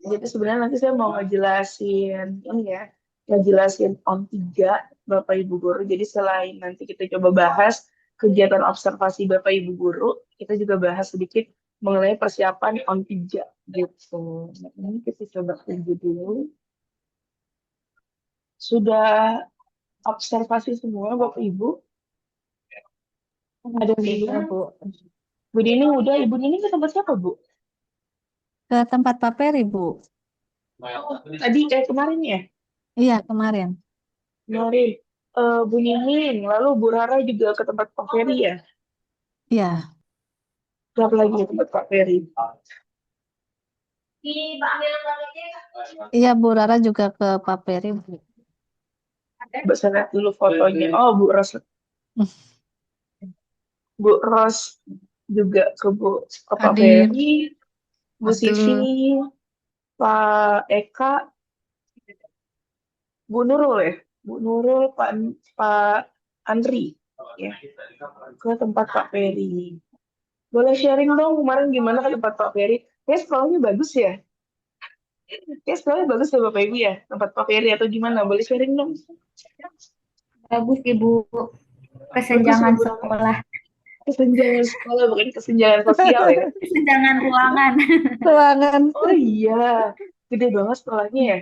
Jadi sebenarnya nanti saya mau ngejelasin ini ya, ngejelasin on 3 Bapak Ibu Guru. Jadi selain nanti kita coba bahas kegiatan observasi Bapak Ibu Guru, kita juga bahas sedikit mengenai persiapan on 3 gitu. Nah, ini kita coba tunggu dulu. Sudah observasi semua Bapak Ibu? Ada yang Iya, belum? Bu. Bu Dini udah, Ibu Dini ke tempat siapa, Bu? Ke tempat Pak Peri, Bu. Tadi kemarin ya? Iya, kemarin. Kemarin. Bu Nining, lalu Bu Rara juga ke tempat Pak Ferry ya? Iya, Berapa lagi ke tempat Pak Ferry? iya Bu Rara juga ke Pak Peri, Bu. Bisa lihat dulu fotonya. Oh, Bu Ros juga ke Pak Hadir. Ferry, Bu Siti, Betul. Pak Eka, Bu Nurul ya? Bu Nurul, Pak Andri ya, ke tempat Pak Ferry. Boleh sharing dong kemarin gimana ke tempat Pak Ferry? Kayak sekolahnya bagus ya? Kayak sekolahnya bagus ya Bapak Ibu ya? Tempat Pak Ferry atau gimana? Boleh sharing dong? Bagus Ibu, Bagus ya kesenjangan Bu Rara? sekolah, Kesenjangan sekolah bukan kesenjangan sosial ya? kesenjangan ruangan. Ruangan. Oh iya, gede banget sekolahnya ya?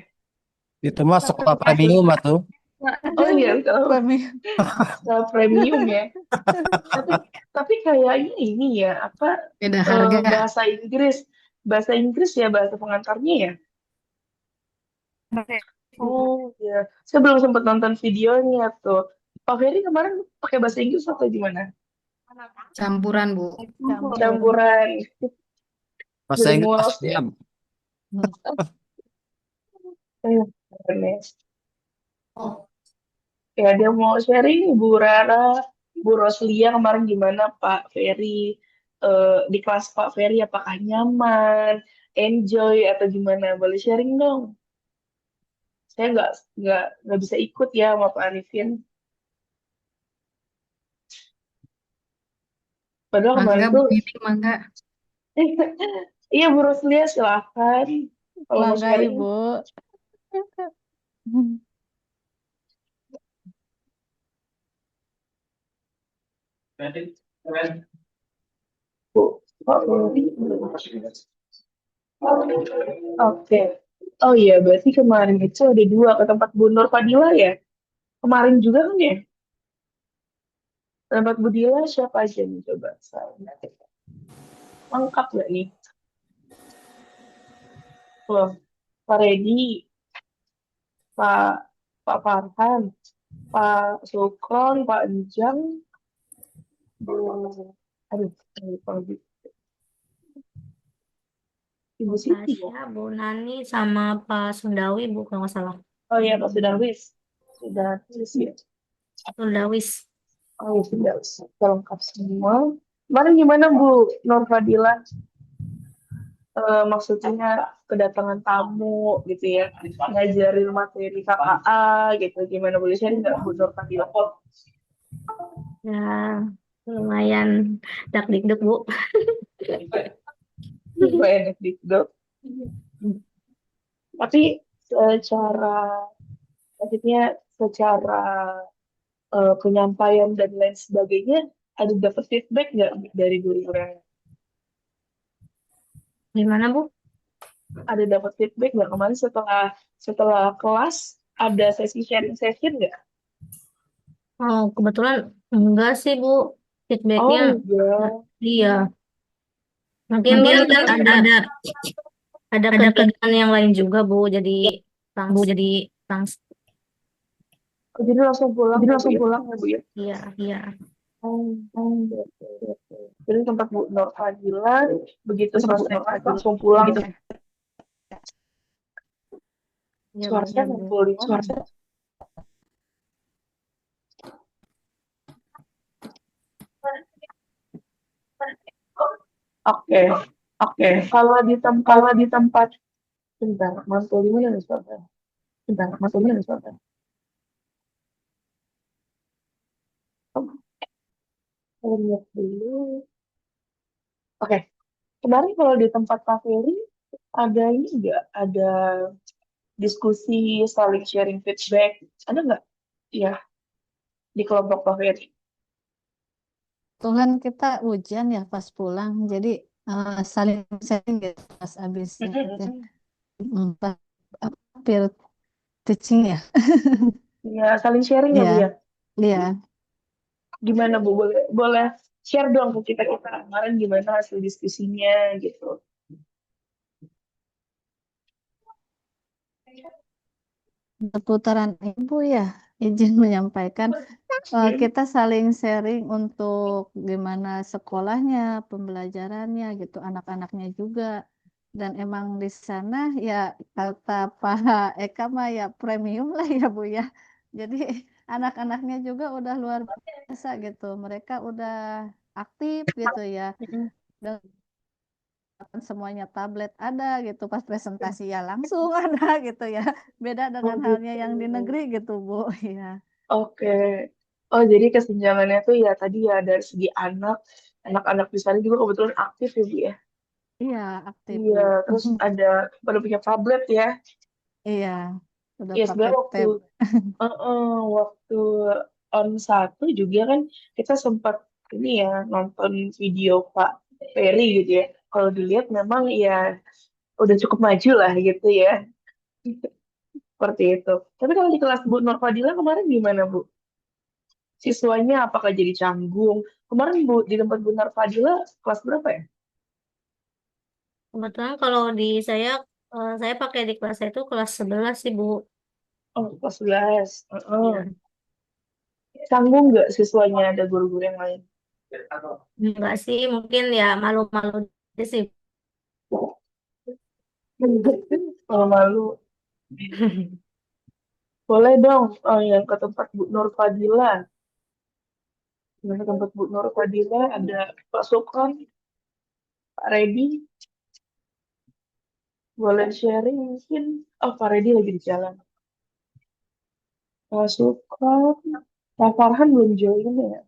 Itu mah sekolah premium tuh. Oh iya, kalau Kami. sekolah premium ya. Tapi tapi kayaknya ini ya apa Beda harga. bahasa Inggris, ya bahasa pengantarnya ya. Oh iya, saya belum sempat nonton videonya tuh. Pak Ferry kemarin pakai bahasa Inggris atau gimana? Campuran, Bu. Campur. Campuran Bahasa dari Inggris mulos ya. pastinya. Keren ya. Ya dia mau sharing Bu Rara, Bu Roslia kemarin gimana Pak Ferry di kelas Pak Ferry apakah nyaman, enjoy atau gimana? Boleh sharing dong. Saya nggak bisa ikut ya sama Pak Arifin. Padahal kemarin Mangga, Bu tuh, Nining, mangga. iya Bu Roslia silahkan kalau mau Mangga, sharing. Ibu. Bu, Pak Ferry. Oke. Oh iya, berarti kemarin itu ada dua ke tempat Bu Nur Fadila ya? Kemarin juga kan ya? Tempat Bu Dila siapa aja nih coba? Saya lengkap nggak nih? Loh, Pak Redi, Pak Pak Farhan, Pak Sukron, Pak Ujang, Bu, aduh, lupa lagi. Ibu Bu Siti ya? Tasya, Bu Nani, sama Pak Sundawi, Bu, kalau nggak salah. Oh iya, Pak Sudarwis. Sudarwis ya. Sundawis. Oh iya, Sudarwis. Sudah lengkap semua. Kemarin gimana Bu Nur Fadila? Maksudnya kedatangan tamu gitu ya, ngajarin materi KKA gitu. Gimana boleh sharing nggak Bu Nur Fadila? Ya, lumayan dak-dikduk, Bu. Lumayan gitu. Tapi secara, maksudnya secara penyampaian dan lain sebagainya, ada dapat feedback nggak dari guru-guru yang Gimana, Bu? ada dapat feedback nggak kemarin setelah setelah kelas ada sesi sharing session nggak? Oh, kebetulan enggak sih, Bu. Feedbacknya, Oh enggak. iya. Mungkin Mungkin kan kan ada kegiatan yang lain juga, Bu. Jadi langsung, oh, jadi langsung pulang ya Bu ya? iya, iya. Oh, oke, oke, oke. Jadi tempat Bu Nur Fadila, begitu selesai kelas langsung pulang ya. Iya, Suara saya benar, Bu. ngumpul di mana? Oke, oke. Kalau di tempat, bentar, mantul di mana nih suara? Bentar, mantul di mana nih suara? Oh, saya lihat dulu. Oke, kemarin kalau di tempat Pak Ferry, ada ini nggak? Ada diskusi, saling sharing feedback. Ada nggak? Ya, di kelompok Pak Ferry. Kebetulan kita ujian ya pas pulang, jadi saling sharing gitu pas habis itu. Pas apa, peer teaching ya. Ya, saling sharing ya, Iya, Bu ya. iya. Gimana, Bu? Boleh, boleh share dong ke kita kemarin gimana hasil diskusinya gitu. Perputaran Ibu ya, izin menyampaikan. Kita saling sharing untuk gimana sekolahnya, pembelajarannya gitu, anak-anaknya juga. Dan emang di sana ya kata Pak Eka mah ya premium lah ya Bu ya. Jadi anak-anaknya juga udah luar biasa gitu. Mereka udah aktif gitu ya. Dan semuanya tablet ada gitu. Pas presentasi ya langsung ada gitu ya. Beda Oh dengan halnya gitu. yang di negeri gitu Bu. Ya. Oke. Oh, jadi kesenjangannya tuh ya tadi ya dari segi anak-anak di sana juga kebetulan aktif ya, Bu ya. Iya, aktif Iya, Bu. terus pada punya tablet ya. Iya, udah Iya, pakai sebenarnya waktu tab. waktu on satu juga kan kita sempat ini ya nonton video Pak Ferry gitu ya. Kalau dilihat memang ya udah cukup maju lah gitu ya. Seperti itu. Tapi kalau di kelas Bu Nur Fadila kemarin gimana, Bu? Siswanya apakah jadi canggung? Kemarin Bu di tempat Bu Nur Fadila kelas berapa ya? Kebetulan kalau di saya pakai di kelas saya itu kelas 11 sih, Bu. Oh, kelas 11. Ya. Canggung nggak siswanya ada guru-guru yang lain? Enggak sih, mungkin ya malu-malu aja sih. Kalau malu, boleh dong yang ke tempat Bu Nur Fadila. Yang ke tempat Bu Nur Fadila ada Pak Sukron, Pak Redi. Boleh sharing mungkin. Oh, Pak Redi lagi di jalan. Pak Sukron, Pak Farhan belum join ya?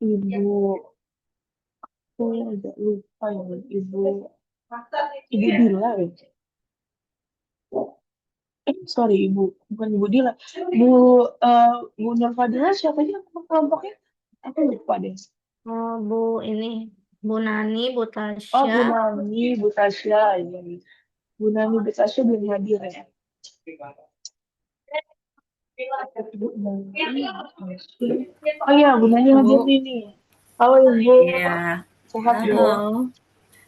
Ibu, saya agak lupa ya, Ibu Dila ya? Sorry, Ibu. Bukan Ibu Dila. Bu, Bu Nur Fadila siapa aja nama kelompoknya? Aku lupa deh. Oh, Bu ini Bu Nani, Bu Oh, Tasya. Bu Nami, Bu Tasya. Iya, iya. Bu Nami, Bu Tasya belum hadir ya. Bu Nami, Bu Tasya. Oh iya, Bu Nami hadir Bu, nih. Halo Ibu, ya, sehat Bu. halo,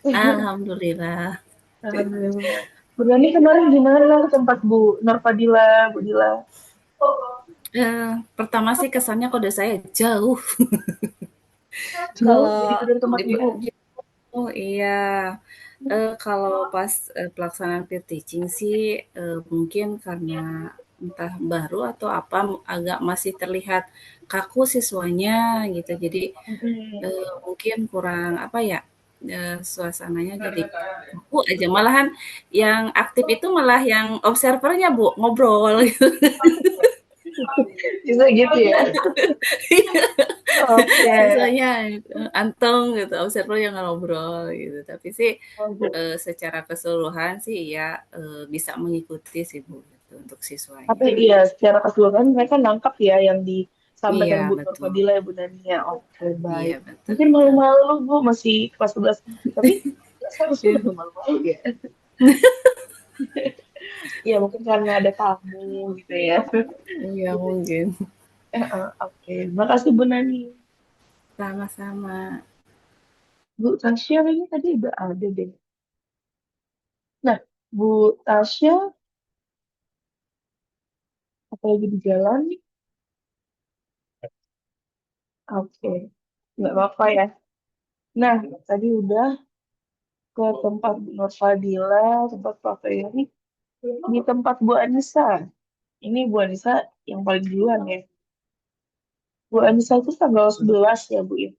alhamdulillah. Alhamdulillah. Bu Nami kemarin gimana ke tempat Bu Nur Fadila, Bu Dila? Pertama sih kesannya kode saya jauh. Jauh, jadi Kalau itu dari tempat Ibu. oh iya, kalau pas pelaksanaan peer teaching sih mungkin karena entah baru atau apa agak masih terlihat kaku siswanya gitu. Jadi Mm-mm. mungkin kurang apa ya, suasananya jadi kaku aja. Malahan yang aktif itu malah yang observernya Bu, ngobrol gitu. Bisa gitu ya. Oke. Siswanya anteng gitu, observer yang ngobrol gitu. Tapi sih Oh, gitu. secara keseluruhan sih ya bisa mengikuti sih Bu gitu, untuk Tapi siswanya. iya, secara keseluruhan mereka nangkap ya yang Iya disampaikan Bu Nur betul, Fadila ya Bu Nania. Oke, baik. iya betul Mungkin betul. malu-malu Bu masih kelas 11. Tapi seharusnya Iya, udah malu-malu ya. Iya, mungkin karena ada tamu gitu ya. iya mungkin. Oke, makasih Bu Nani. Sama-sama. Bu Tasya ini tadi udah ada deh. Nah, Bu Tasya, apa lagi di jalan? Oke, nggak apa-apa ya. Nah, tadi udah ke tempat Bu Nur Fadila, tempat Pak Ferry, di tempat Bu Anissa. Ini Bu Anissa yang paling duluan ya. Bu Anissa itu tanggal 11 ya Bu ya.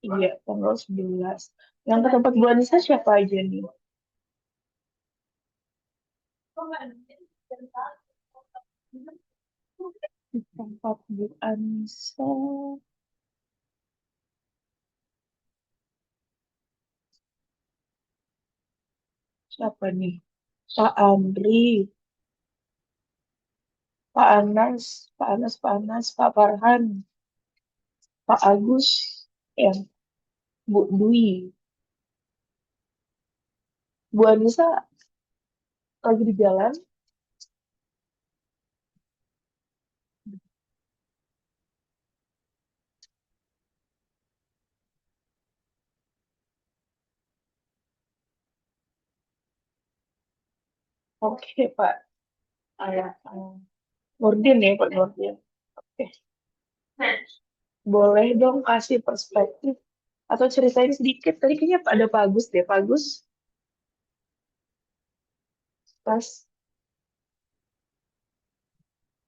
Iya, tanggal 11. Yang ke tempat Bu Anissa siapa aja nih? Di tempat Bu Anissa. Siapa nih? Pak Andri, Pak Anas, Pak Anas, Pak Anas, Pak Farhan, Pak Agus, ya, Bu Dwi. Bu Anissa lagi di jalan. Oke, Pak. Nurdin ya, Pak Nurdin. Oke. Boleh dong kasih perspektif atau ceritain sedikit. Tadi kayaknya ada Pak Agus deh. Pak Agus, pas,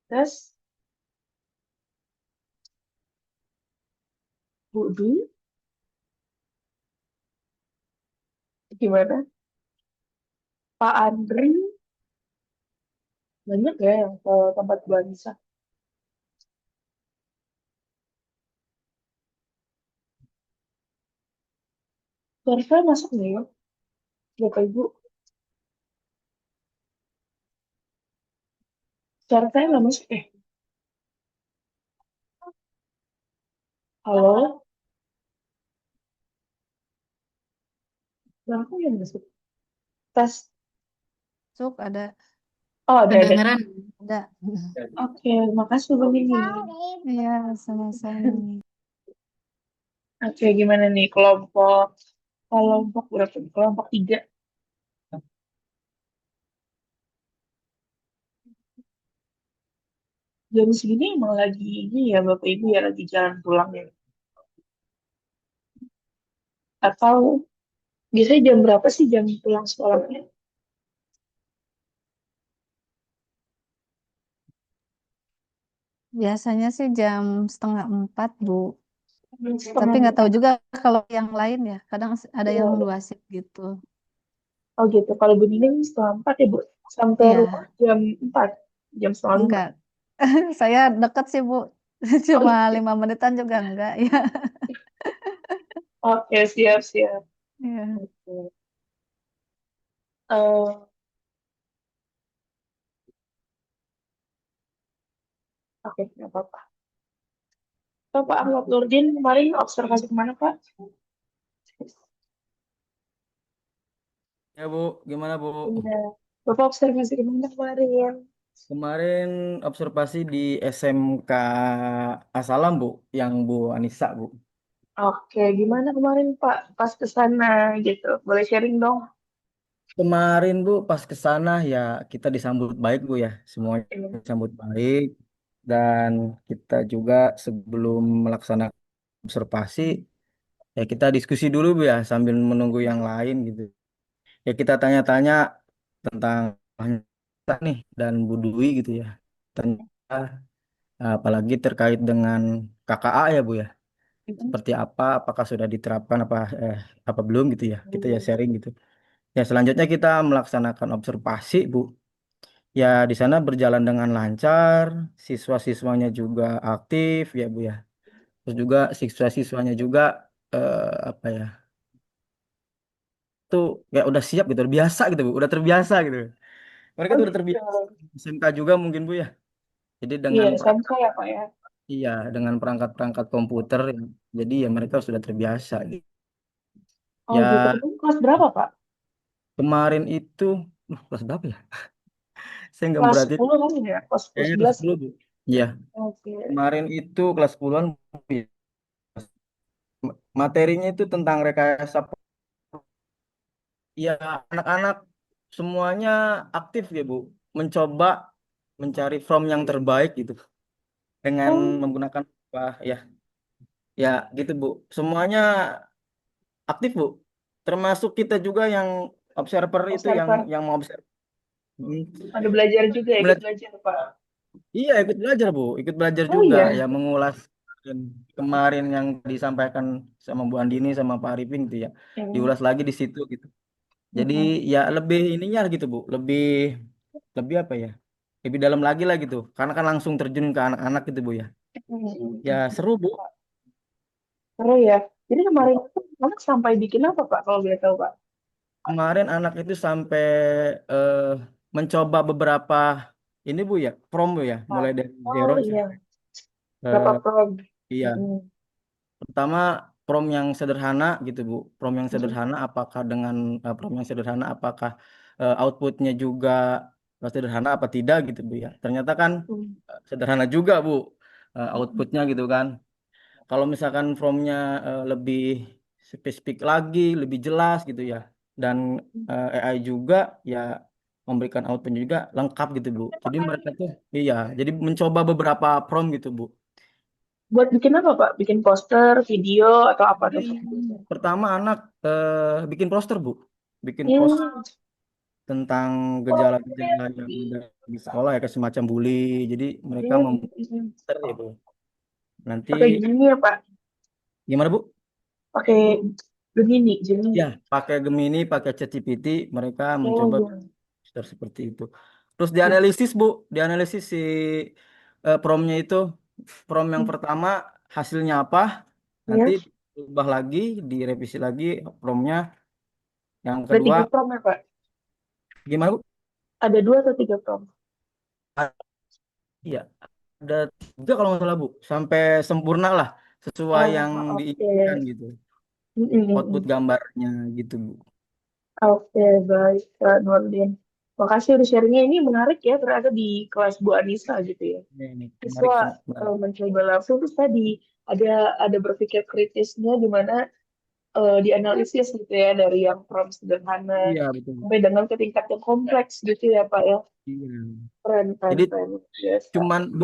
tes, Bu Dwi, gimana? Pak Andri, banyak ya yang ke tempat Bu Anissa. Verify masuk nggak ya, Bapak Ibu? Verify nggak masuk eh? Halo? Berapa yang masuk? Tes. Masuk ada Oh, ada. Kedengeran. ada. Oke, makasih Bu Nini. Iya, sama-sama. Oke, gimana nih kelompok berapa? Kelompok 3. Jam segini emang lagi ini ya Bapak Ibu ya lagi jalan pulang ya. Atau biasanya jam berapa sih jam pulang sekolahnya? Biasanya sih jam 3:30, Bu. Tapi Setengah. nggak tahu juga kalau yang lain ya. Kadang ada Iya, yang iya. 2 shift gitu. Oh gitu. Kalau Bu Nining setengah 4 ya Bu. Sampai Iya, rumah jam 4. Jam setengah 5. enggak. Saya deket sih, Bu. Oh Cuma gitu. 5 menitan juga enggak ya. Oke, siap-siap. Iya. Oke. Eh, oke, nggak apa-apa. Pak Ahmad Nurdin kemarin observasi kemana Pak? Ya Bu, gimana Bu? Iya. Bapak observasi kemana kemarin? Kemarin observasi di SMK Asalam Bu, yang Bu Anissa Bu. Oke, gimana kemarin Pak pas ke sana gitu? Boleh sharing dong? Kemarin Bu pas ke sana ya kita disambut baik Bu ya, semuanya Iya. disambut baik dan kita juga sebelum melaksanakan observasi ya kita diskusi dulu Bu ya sambil menunggu yang lain gitu. Ya kita tanya-tanya tentang nih dan Bu Dwi gitu ya. Tanya apalagi terkait dengan KKA ya Bu ya. Seperti apa, apakah sudah diterapkan apa belum gitu ya. Kita ya sharing gitu. Ya selanjutnya kita melaksanakan observasi Bu. Ya di sana berjalan dengan lancar, siswa-siswanya juga aktif ya Bu ya. Terus juga siswa-siswanya juga apa ya? Tuh ya udah siap gitu, udah biasa gitu Bu, udah terbiasa gitu. Mereka Oh tuh udah gitu. terbiasa. SMK juga mungkin Bu ya. Jadi Iya, dengan SMK ya Pak ya. iya dengan perangkat-perangkat komputer, jadi ya mereka sudah terbiasa gitu. Oh gitu. Ya Ketemu kelas berapa Pak? kemarin itu, kelas berapa ya? Saya nggak Kelas berarti, 10 kan ya? Kelas 10, kayaknya kelas 11 ya? 10 Bu. Iya, Oke. kemarin itu kelas 10-an materinya itu tentang rekayasa. Ya anak-anak semuanya aktif ya Bu, mencoba mencari from yang terbaik gitu dengan Oh, menggunakan apa ya, ya gitu Bu. Semuanya aktif Bu, termasuk kita juga yang observer itu observer. yang mau observe. Hmm. Ada belajar juga ya, ikut Melihat, belajar Pak. iya ikut belajar Bu, ikut belajar Oh juga ya iya. mengulas kemarin yang disampaikan sama Bu Andini sama Pak Arifin gitu ya, Hmm. diulas lagi di situ gitu. Jadi Mm-mm. ya lebih ininya gitu Bu, lebih lebih apa ya? lebih dalam lagi lah gitu. Karena kan langsung terjun ke anak-anak gitu Bu ya. Ya seru Bu. Seru ya. Jadi kemarin itu anak sampai bikin apa Pak kalau boleh tahu Pak? Kemarin anak itu sampai eh, mencoba beberapa ini Bu ya, prom Bu ya, mulai dari Oh zero iya, sampai berapa eh, prom? iya. Mm-mm. Pertama prom yang sederhana gitu Bu. Prom yang Mm-mm. sederhana apakah dengan prom yang sederhana apakah outputnya juga sederhana apa tidak gitu Bu ya. Ternyata kan sederhana juga Bu outputnya gitu kan. Kalau misalkan promnya lebih spesifik lagi, lebih jelas gitu ya. Dan AI juga ya memberikan outputnya juga lengkap gitu Bu. Jadi mereka tuh iya, jadi mencoba beberapa prom gitu Bu. Buat bikin apa Pak? Bikin poster, video, atau apa tuh? Pertama anak bikin poster Bu, bikin poster Hmm. tentang gejala-gejala yang ada di sekolah ya kayak semacam bully. Jadi mereka Hmm. memposter ya Bu. Nanti Pakai gini ya Pak? gimana Bu? Pakai begini, Gemini. Ya, pakai Gemini, pakai ChatGPT, mereka Oh mencoba iya. poster seperti itu. Terus dianalisis Bu, dianalisis si promnya itu, prom yang pertama hasilnya apa, nanti Ya, diubah lagi, direvisi lagi promnya. Yang ada kedua, 3 prom ya Pak? gimana Bu? Ada 2 atau 3 prom? Iya, ada 3 kalau nggak salah Bu, sampai sempurna lah, sesuai Oh, yang diinginkan oke. gitu, output Mm-mm. gambarnya gitu Bu. Oke, baik, Kak Nurdin. Makasih udah sharingnya. Ini menarik ya, ternyata di kelas Bu Anissa gitu ya. Ini menarik, Siswa menarik. mencoba langsung, terus tadi ada berpikir kritisnya di mana dianalisis gitu ya, dari yang prompt sederhana Iya betul. sampai dengan ke tingkat yang kompleks gitu ya, Pak ya. Iya. Keren, keren, Jadi keren. Biasa.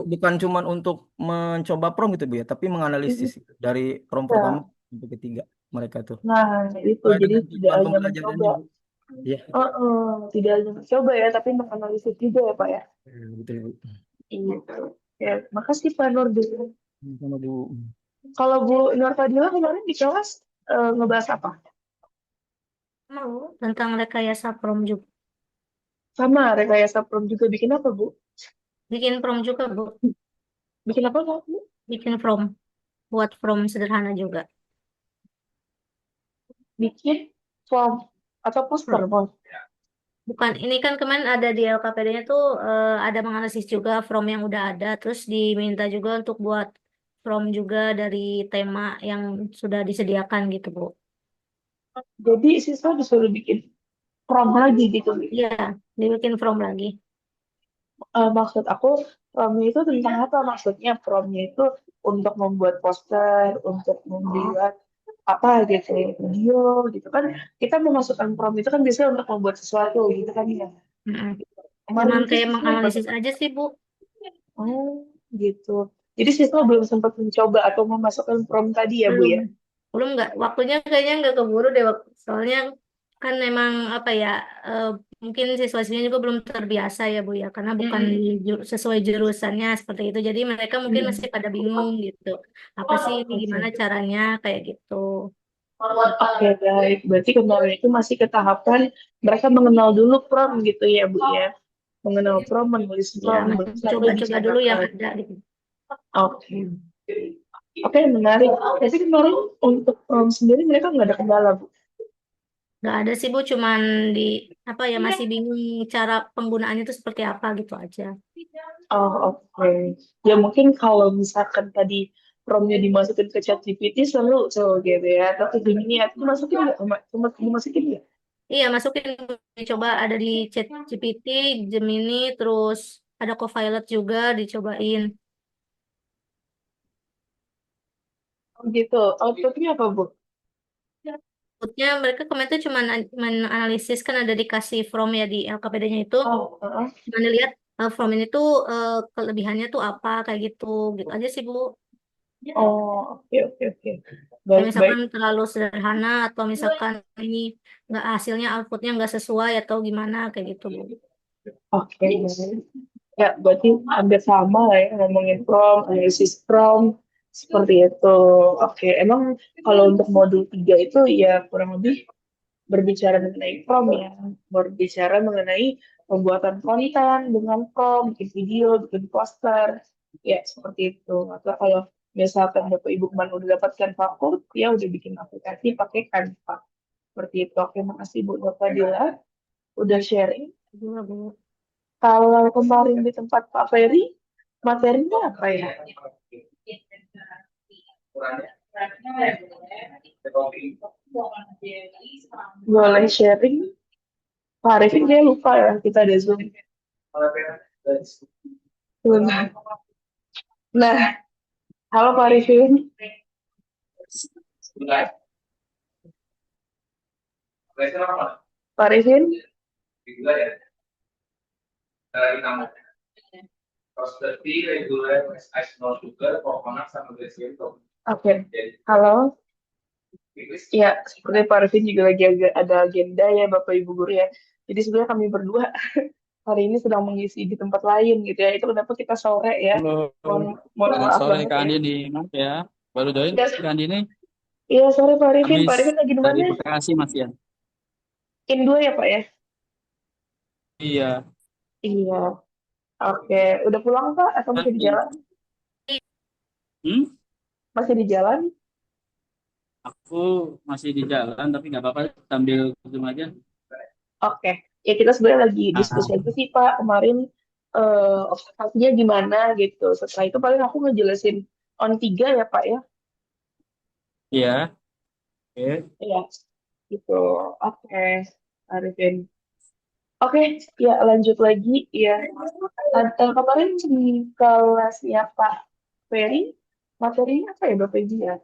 bukan cuman untuk mencoba prom gitu Bu ya, tapi menganalisis Mm-mm. gitu. Dari prom pertama Ya, sampai ketiga mereka tuh. nah itu Sesuai jadi dengan tidak tujuan hanya mencoba, pembelajarannya Bu. Iya, tidak hanya mencoba ya, tapi menganalisis juga ya, Pak ya. betul Bu. Iya. Ya, makasih Pak Nurdin. Sama Bu. Kalau Bu Nur Fadila kemarin di kelas ngebahas apa? Mau tentang rekayasa prom juga. Sama rekayasa prom juga bikin apa, Bu? Bikin prom juga, Bu. Bikin apa, Bu? Bikin prom. Buat prom sederhana juga. Bikin form atau poster, Prom. Bu? Bukan, ini kan kemarin ada di LKPD-nya tuh ada menganalisis juga from yang udah ada. Terus diminta juga untuk buat from juga dari tema yang sudah disediakan gitu, Bu. Jadi siswa disuruh bikin prom lagi gitu. Iya, dibikin from lagi. Maksud aku promnya itu tentang apa? Maksudnya promnya itu untuk membuat poster, untuk membuat apa gitu, video gitu kan. Kita memasukkan prom itu kan biasanya untuk membuat sesuatu gitu kan ya. Mm-mm. Kemarin Cuman itu kayak siswa apa tuh? menganalisis aja sih, Bu. Oh, gitu. Jadi siswa belum sempat mencoba atau memasukkan prom tadi ya, Bu Belum. ya? Belum nggak. Waktunya kayaknya nggak keburu deh. Soalnya kan memang apa ya, eh, mungkin siswa-siswinya juga belum terbiasa ya, Bu ya. Karena bukan Mm-mm. sesuai jurusannya seperti itu. Jadi mereka mungkin Mm-mm. masih pada bingung gitu. Apa sih ini gimana Oke. caranya kayak gitu. Oke, baik. Berarti kemarin itu masih ke tahapan mereka mengenal dulu prom gitu ya, Bu ya. Mengenal prom, menulis Ya, prom, belajar mencoba-coba dulu yang membicarakan. ada gitu. Oke. Oke, menarik. Tapi kemarin untuk prom sendiri mereka nggak ada kendala, Bu. Nggak ada sih, Bu. Cuman di apa ya, masih bingung cara penggunaannya itu seperti apa gitu aja. Oh, oke. Ya mungkin kalau misalkan tadi promnya dimasukin ke ChatGPT selalu gitu ya. Tapi Gemini itu masukin nggak? Cuma dimasukin nggak? Iya, masukin, dicoba ada di ChatGPT, Gemini, terus ada Copilot juga dicobain. Oh, gitu. Outputnya apa, Bu? Outputnya mereka kemarin tuh cuma analisis, kan ada dikasih from ya di LKPD-nya itu. Oh, Cuma dilihat from ini tuh kelebihannya tuh apa kayak gitu, gitu aja sih, Bu. oh, oke, oke, oke. Kayak Baik, baik. misalkan terlalu sederhana atau misalkan ini nggak, hasilnya outputnya nggak sesuai atau gimana kayak gitu, Bu. Oke. Ya, berarti hampir sama lah ya ngomongin prom, analisis prom, seperti itu. Oke, emang kalau untuk modul 3 itu ya kurang lebih berbicara mengenai prom ya, berbicara mengenai pembuatan konten dengan prompt, bikin video, bikin poster, ya seperti itu. Atau kalau misalkan Bapak Ibu kemarin udah dapatkan vakum, ya udah bikin aplikasi pakai Canva. Seperti itu. Oke, makasih Bu Dr. Dila udah sharing. Juga, Bu. Kalau kemarin di tempat Pak Ferry, materinya apa ya? Boleh sharing? Pak Arifin dia lupa ya, kita ada Zoom. Sebentar. Nah, halo Pak Arifin. Pak Arifin, oke. Halo. Ya, seperti Pak Arifin juga lagi ada agenda ya Bapak Ibu Guru ya. Jadi sebenarnya kami berdua hari ini sedang mengisi di tempat lain gitu ya. Itu kenapa kita sore ya. Halo, Mohon selamat maaf sore banget Kak ya. Andini. Maaf ya, baru join Ya, Kak Andini. iya sore Pak Arifin. Pak Habis Arifin lagi di dari mana? Bekasi Mas ya. In 2 ya Pak ya? Iya. Iya. Oke. Udah pulang Pak atau masih di jalan? Hmm? Masih di jalan? Aku masih di jalan tapi nggak apa-apa sambil zoom aja. Oke. Ya kita sebenarnya lagi diskusi Ah, aja sih Pak. Kemarin observasinya gimana gitu. Setelah itu paling aku ngejelasin on 3 ya Pak ya. iya. Oke. Iya. Gitu. Oke. Arifin. Oke, ya lanjut lagi ya. Kemarin di kelasnya Pak Ferry, materinya apa ya Bapak Ibu ya?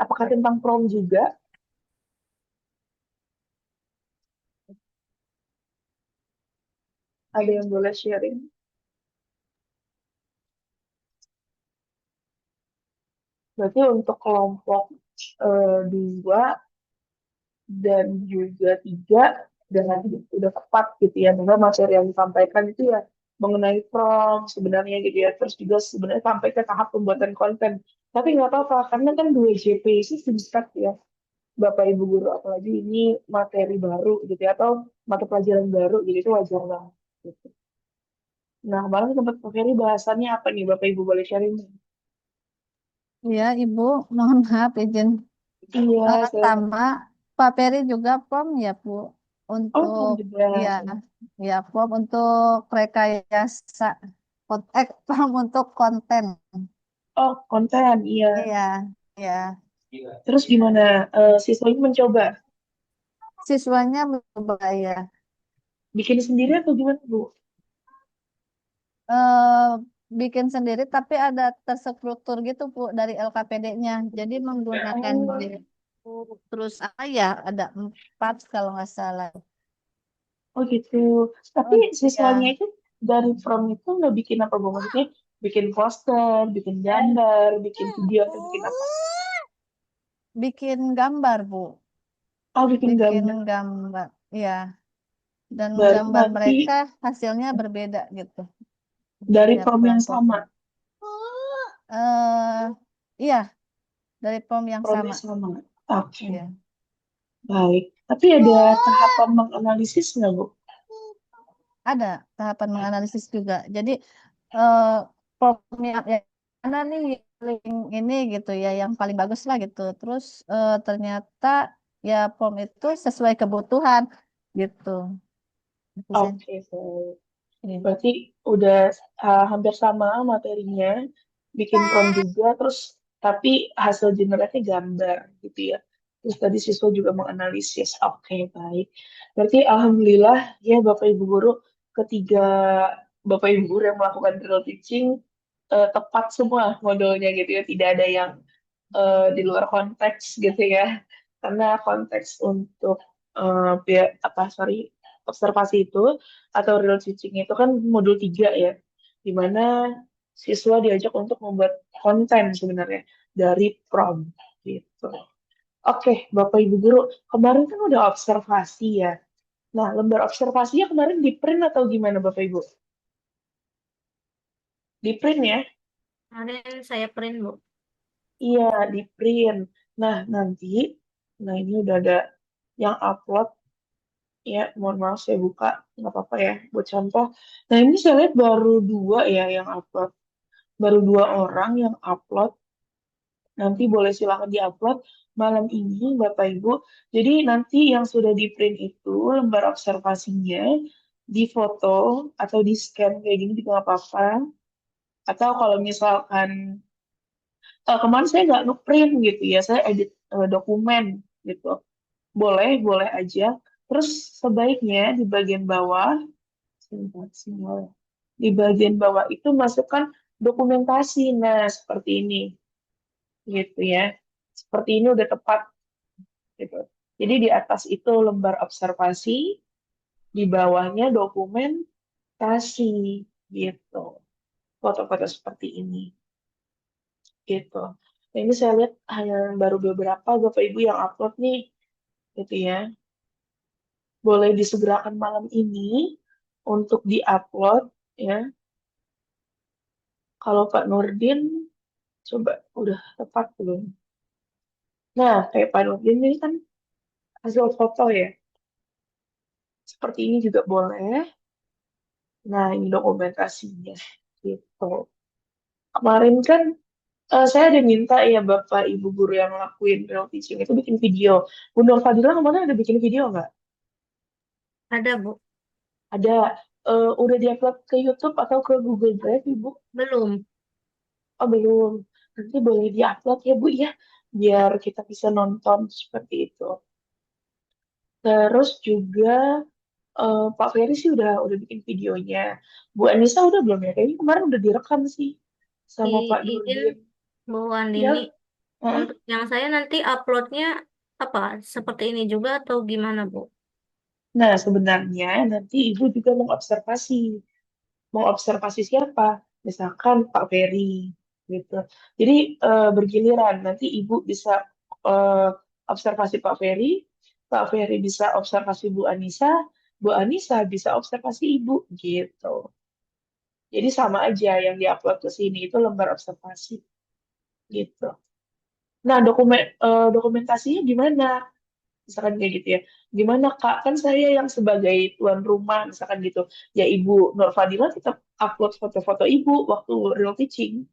Apakah tentang prom juga? Ada yang boleh sharing? Berarti untuk kelompok 2 dan juga 3 udah tepat gitu ya. Karena materi yang disampaikan itu ya mengenai prom sebenarnya gitu ya. Terus juga sebenarnya sampai ke tahap pembuatan konten. Tapi nggak apa-apa, karena kan 2 JP itu singkat ya. Bapak Ibu Guru, apalagi ini materi baru gitu ya, atau mata pelajaran baru, jadi itu wajar banget. Gitu. Nah, kemarin sempat Pak Ferry bahasannya apa nih, Bapak Ibu boleh sharing? Ya, Ibu, mohon maaf izin. Iya, saya Sama Pak Peri juga pom ya, Bu. paham Untuk juga. ya, ya pom untuk rekayasa pom untuk konten. Oh, konten, iya. Iya, ya. Terus gimana? Siswanya mencoba Siswanya berbayar. bikin sendiri atau gimana, Bu? eh Bikin sendiri tapi ada terstruktur gitu Bu dari LKPD-nya. Jadi menggunakan Oh, terus apa ya ada 4 kalau nggak salah. oh gitu. Tapi Oh, siswanya ya, itu dari from itu nggak bikin apa, Bu? Maksudnya bikin poster, bikin gambar, bikin video, atau bikin apa? bikin gambar Bu, Oh, bikin bikin gambar. gambar. Ya, dan Berarti gambar nanti mereka hasilnya berbeda gitu. dari Tiap prom yang sama. kelompoknya. eh iya, dari pom yang Promnya sama. sama. Oke, Ya. baik. Tapi ada tahapan menganalisis nggak, Bu? Ada tahapan menganalisis juga. Jadi eh pom yang mana nih link ini gitu ya yang paling bagus lah gitu. Terus ternyata ya pom itu sesuai kebutuhan gitu. Itu sih. Oke, baik. Iya. Berarti udah hampir sama materinya, bikin prom juga, terus tapi hasil generatnya gambar gitu ya. Terus tadi siswa juga menganalisis. Oke, baik. Berarti alhamdulillah ya Bapak Ibu Guru, ketiga Bapak Ibu Guru yang melakukan real teaching tepat semua modelnya gitu ya. Tidak ada yang di luar konteks gitu ya. Karena konteks untuk observasi itu atau real teaching itu kan modul 3 ya, di mana siswa diajak untuk membuat konten sebenarnya dari prompt gitu. Oke, Bapak Ibu Guru, kemarin kan udah observasi ya. Nah, lembar observasinya kemarin di print atau gimana Bapak Ibu? Di print ya? Kemarin saya print, Bu. Iya, di print. Nah, nanti, nah ini udah ada yang upload Ya, mohon maaf saya buka, nggak apa-apa ya, buat contoh. Nah, ini saya lihat baru dua ya yang upload. Baru dua orang yang upload. Nanti boleh silakan diupload malam ini, Bapak Ibu. Jadi nanti yang sudah di print itu lembar observasinya difoto atau di scan kayak gini juga nggak apa-apa. Atau kalau misalkan kemarin saya nggak ngeprint gitu ya, saya edit dokumen gitu. Boleh, boleh aja. Terus sebaiknya di bagian bawah, sebentar, sini. Di bagian bawah itu masukkan dokumentasi. Nah, seperti ini gitu ya. Seperti ini udah tepat gitu. Jadi di atas itu lembar observasi, di bawahnya dokumentasi gitu. Foto-foto seperti ini gitu. Nah, ini saya lihat hanya baru beberapa Bapak Ibu yang upload nih gitu ya. Boleh disegerakan malam ini untuk diupload ya. Kalau Pak Nurdin coba udah tepat belum? Nah, kayak Pak Nurdin ini kan hasil foto ya. Seperti ini juga boleh. Nah, ini dokumentasinya gitu. Kemarin kan saya ada minta ya Bapak Ibu guru yang ngelakuin real teaching itu bikin video. Bu Nur Fadila kemarin ada bikin video nggak? Ada, Bu. Ada. Udah diupload ke YouTube atau ke Google Drive, Ibu? Belum. Oh, belum. Nanti boleh diupload ya, Bu ya. Biar kita bisa nonton seperti itu. Terus juga Pak Ferry sih udah bikin videonya. Bu Anissa udah belum ya? Kayaknya kemarin udah direkam sih sama Pak Izin Nurdin. Bu Ya, Andini, heeh. untuk yang saya nanti uploadnya apa? Seperti ini juga atau gimana, Bu? Nah, sebenarnya nanti Ibu juga mengobservasi. Mengobservasi siapa? Misalkan Pak Ferry, gitu. Jadi bergiliran. Nanti Ibu bisa eh, observasi Pak Ferry bisa observasi Bu Anissa bisa observasi Ibu, gitu. Jadi sama aja yang diupload ke sini itu lembar observasi, gitu. Nah, dokumentasinya gimana? Misalkan kayak gitu ya. Gimana Kak? Kan saya yang sebagai tuan rumah, misalkan gitu. Ya Ibu Nur Fadila tetap upload foto-foto Ibu waktu real teaching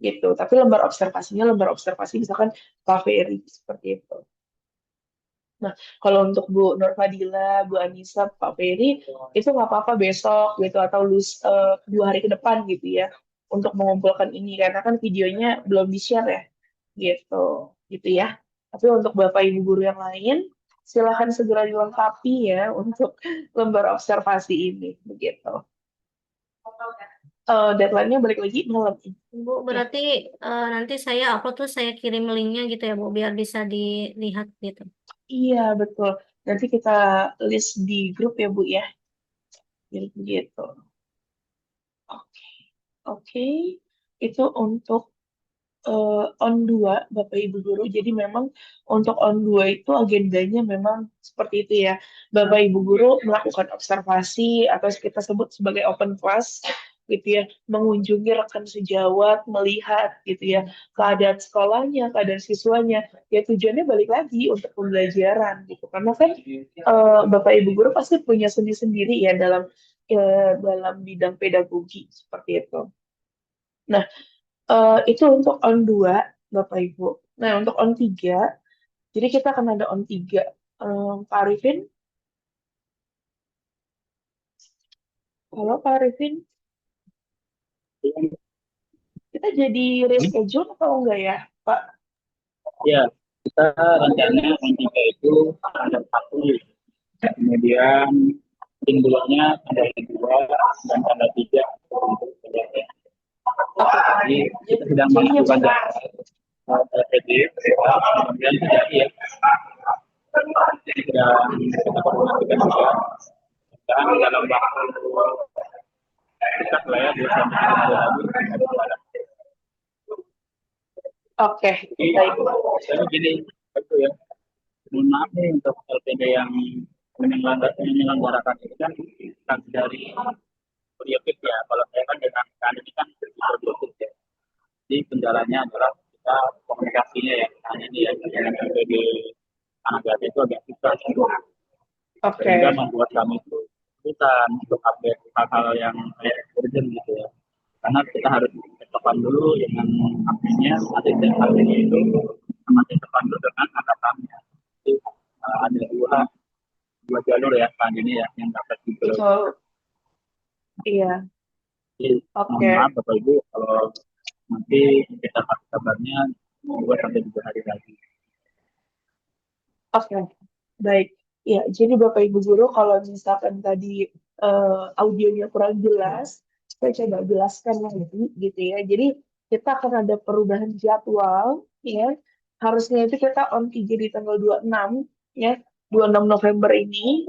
gitu. Tapi lembar observasinya lembar observasi misalkan KVRI seperti itu. Nah, kalau untuk Bu Nur Fadila, Bu Anissa, Pak Ferry, itu nggak apa-apa besok gitu atau 2 hari ke depan gitu ya untuk mengumpulkan ini karena kan videonya belum di-share ya gitu, gitu ya. Tapi untuk Bapak Ibu guru yang lain, silahkan segera dilengkapi ya untuk lembar observasi ini begitu. Deadline-nya balik lagi malam ini. Bu, Ya, berarti nanti saya upload tuh saya kirim linknya gitu ya, Bu, biar bisa dilihat gitu. iya betul. Nanti kita list di grup ya Bu ya. Jadi begitu. Oke, oke. Itu untuk on 2 Bapak Ibu guru. Jadi memang untuk on 2 itu agendanya memang seperti itu ya. Bapak Ibu guru melakukan observasi atau kita sebut sebagai open class gitu ya, mengunjungi rekan sejawat, melihat gitu ya keadaan sekolahnya, keadaan siswanya. Ya tujuannya balik lagi untuk pembelajaran gitu. Karena kan Bapak Ibu guru pasti punya seni sendiri ya dalam bidang pedagogi seperti itu. Nah, itu untuk on 2 Bapak Ibu. Nah, untuk on 3 jadi kita akan ada on 3. Pak Arifin, halo Pak Arifin, kita jadi reschedule atau enggak ya, Pak? Ya, kita rencananya on 3 itu ada 1, kemudian mingguannya tanggal 2 dan tanggal 3 untuk penjelasan. Oke, Pak. Jadi kita sedang Jadinya melakukan benar. PD, kemudian tidak ya. Dan kita koordinasikan juga dan dalam waktu dekat lah ya 2 sampai 3 hari Oke, jadi baik. saya gini itu ya, mohon maaf nih untuk LPD yang menyelenggarakan ini kan dari Priokit ya. Kalau saya kan dengan kan ini kan Priokit ya. Jadi kendalanya adalah kita komunikasinya ya, hanya ini ya dengan LPD Anagata itu agak susah. Oke. sehingga membuat kami itu kesulitan untuk update hal-hal yang kayak urgent gitu ya. Karena kita harus cekpan dulu dengan update-nya, update-nya itu sama cekpan dulu dengan atasannya. Jadi ada dua jalur ya Pak ini ya yang dapat gitu. Betul. Iya. Jadi Oke. mohon maaf Bapak Ibu kalau nanti kita kasih kabarnya 2 sampai 3 hari lagi. Oke, baik. Ya, jadi Bapak Ibu Guru, kalau misalkan tadi audionya kurang jelas, saya coba jelaskan lagi, gitu ya. Jadi kita akan ada perubahan jadwal, ya. Harusnya itu kita on 3 di tanggal 26, ya. 26 November ini,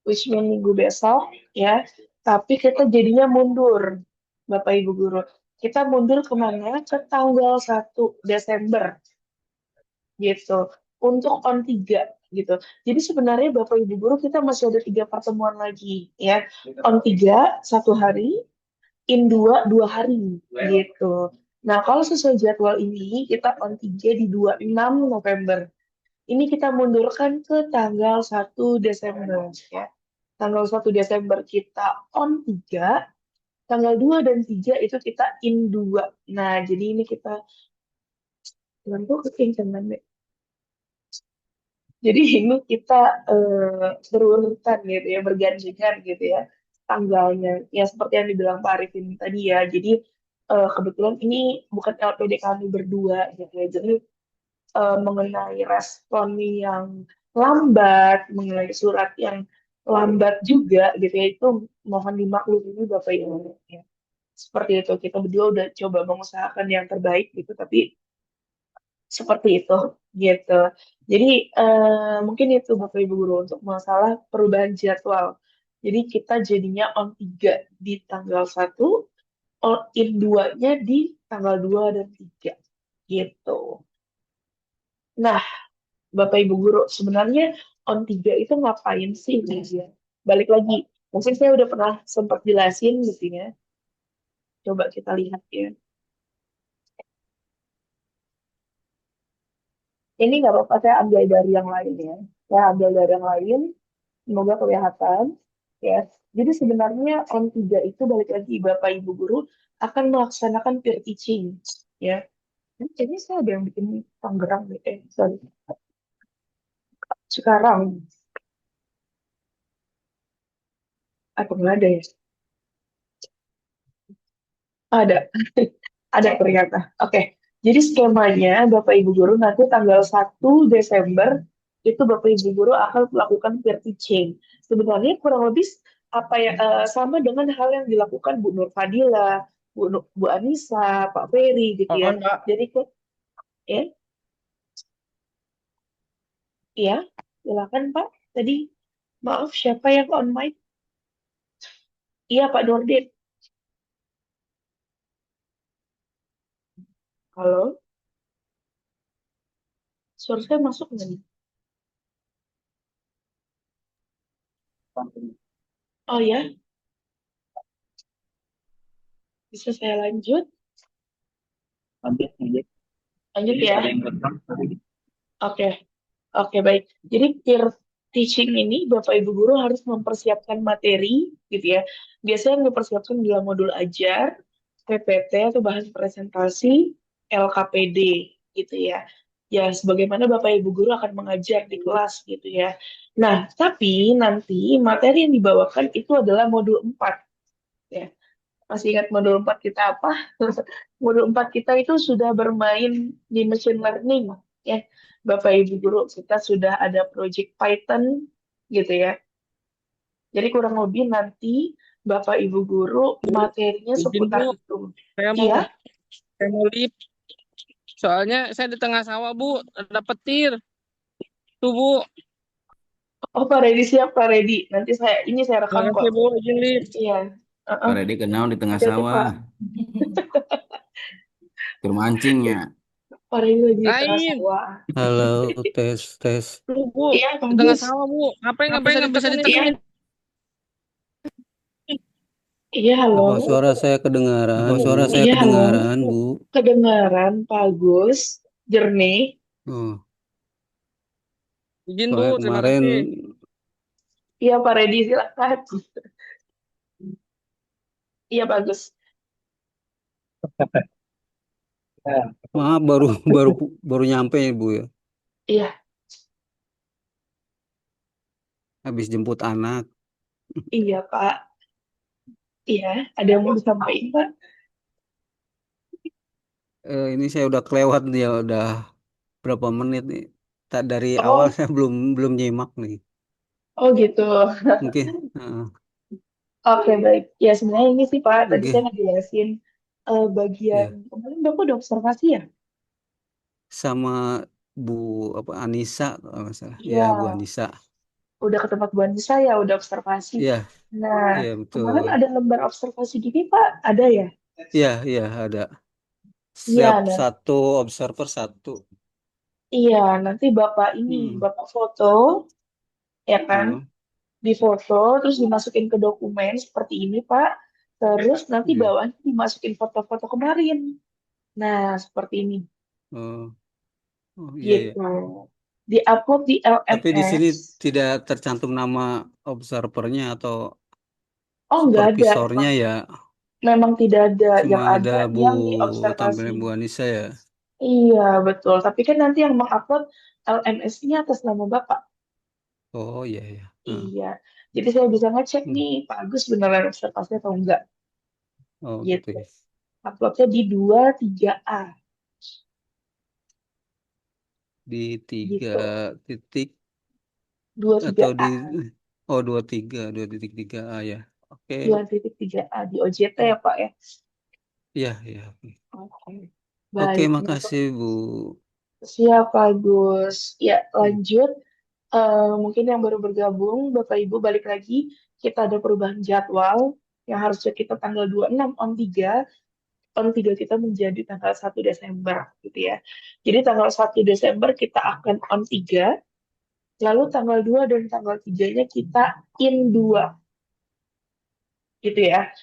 which mean minggu besok, ya. Tapi kita jadinya mundur, Bapak Ibu Guru. Kita mundur kemana? Ke tanggal 1 Desember gitu untuk on 3 gitu. Jadi sebenarnya Bapak Ibu Guru kita masih ada 3 pertemuan lagi ya. On 3 1 hari, in 2 2 hari gitu. Nah, kalau sesuai jadwal ini kita on 3 di 26 November. Ini kita mundurkan ke tanggal 1 Desember ya. Tanggal 1 Desember kita on 3, tanggal 2 dan 3 itu kita in 2. Nah, jadi ini kita tentu kekencangan deh. Jadi ini kita berurutan gitu ya, bergandengan gitu ya tanggalnya. Ya seperti yang dibilang Pak Arifin tadi ya. Jadi kebetulan ini bukan LPD kami berdua gitu ya. Jadi mengenai respon yang lambat, mengenai surat yang lambat juga gitu ya, itu mohon dimaklumi Bapak Ibu ya. Seperti itu, kita berdua udah coba mengusahakan yang terbaik gitu, tapi seperti itu gitu. Jadi mungkin itu Bapak Ibu Guru untuk masalah perubahan jadwal. Jadi kita jadinya on 3 di tanggal 1, on in 2-nya di tanggal 2 dan 3 gitu. Nah, Bapak Ibu Guru, sebenarnya on 3 itu ngapain sih gitu ya? Balik lagi, mungkin saya udah pernah sempat jelasin gitu ya. Coba kita lihat ya. Ini nggak apa-apa, saya ambil dari yang lain ya. Saya ambil dari yang lain, semoga kelihatan. Ya, jadi sebenarnya on 3 itu balik lagi Bapak Ibu Guru akan melaksanakan peer teaching. Ya, ini saya ada yang bikin Tangerang deh. Sorry. Sekarang, apa nggak ada ya? Ada, ada ternyata. Oke, jadi skemanya Bapak Ibu Guru nanti tanggal 1 Desember itu Bapak Ibu Guru akan melakukan peer teaching. Sebenarnya kurang lebih apa ya sama dengan hal yang dilakukan Bu Nur Fadila, Bu Anissa, Pak Ferry gitu ya. On, Pak. Jadi ya, ya, silakan Pak. Tadi maaf siapa yang on mic? Iya Pak Nurdin. Halo, suara saya masuk nggak nih? Oh ya, bisa saya lanjut? Lanjut. Lanjut Jadi ya. ada yang rekam tadi. Oke. Oke, baik. Jadi peer teaching ini Bapak Ibu Guru harus mempersiapkan materi gitu ya. Biasanya mempersiapkan dalam modul ajar, PPT atau bahan presentasi, LKPD gitu ya. Ya, sebagaimana Bapak Ibu Guru akan mengajar di kelas gitu ya. Nah, tapi nanti materi yang dibawakan itu adalah modul 4 ya. Masih ingat modul 4 kita apa? Modul 4 kita itu sudah bermain di machine learning ya. Bapak Ibu Guru, kita sudah ada project Python gitu ya. Jadi kurang lebih nanti Bapak Ibu Guru materinya Izin seputar Bu, itu. saya Iya? mau lift. Soalnya saya di tengah sawah Bu, ada petir. Tuh Bu, Oh, Pak Redi siap Pak Redi. Nanti saya rekam makasih kok. Bu, izin lift. Iya. Pak Redi kenal di tengah Hati-hati, Pak. sawah, termancingnya. Pak Redi lagi di tengah Lain, sawah. Halo, tes, tes. tuh Bu, Iya, di tengah bagus. sawah Bu. Ngapain nggak bisa Iya. ditekenin? Iya, halo. Apa suara saya kedengaran? Apa suara saya Iya, halo. kedengaran, Bu? Kedengaran, bagus, jernih. Oh, Izin Bu, soalnya terima kemarin kasih. Iya, Pak Redi, silakan. Iya, bagus. Ya, Maaf, baru baru baru nyampe ya, Bu ya. Iya, Habis jemput anak. iya, Pak. Iya, ada yang mau disampaikan, Pak? Ini saya udah kelewat nih ya, udah berapa menit nih. Tak dari awal Oh, saya belum belum nyimak nih. oh gitu. Mungkin Oke, baik. Ya, sebenarnya ini sih, Pak. Tadi saya mungkin ngejelasin bagian ya kemarin Bapak udah observasi ya? sama Bu apa Anissa kalau nggak salah. Ya, Iya, Bu Anissa. udah ke tempat Bu Anissa ya, udah observasi. Iya, Nah, iya kemarin betul. ada lembar observasi gini, Pak. Ada ya? Iya, iya ada. Siap Iya, nah, satu observer satu. iya. Nanti Bapak ini, Hmm. Bapak foto, ya kan? Oh, Difoto, terus dimasukin ke dokumen seperti ini, Pak. Terus nanti iya. bawahnya dimasukin foto-foto kemarin. Nah, seperti ini. Oh, oh iya ya. Gitu. Di-upload di Tapi di sini LMS. tidak tercantum nama observernya atau Oh, nggak ada. supervisornya Memang, ya. memang tidak ada. Cuma Yang ada ada Bu yang tampilnya diobservasi. Bu Anissa ya. Iya, betul. Tapi kan nanti yang mengupload LMS-nya atas nama Bapak. Oh iya ya. Iya. Jadi saya bisa ngecek nih, Pak Agus beneran observasi atau enggak. Oh gitu Gitu. ya. Uploadnya di 23A. Di tiga Gitu. titik atau di 23A. 2.3 ya. Oke. 2.3A di OJT ya, Pak ya. Iya iya. Oke. Oke, Baik. Nah, makasih Bu. siap, Pak Agus. Ya, Hmm. lanjut. Mungkin yang baru bergabung, Bapak Ibu balik lagi, kita ada perubahan jadwal yang harusnya kita tanggal 26 on 3 kita menjadi tanggal 1 Desember gitu ya. Jadi tanggal 1 Desember kita akan on 3, lalu tanggal 2 dan tanggal 3-nya kita in 2 gitu ya.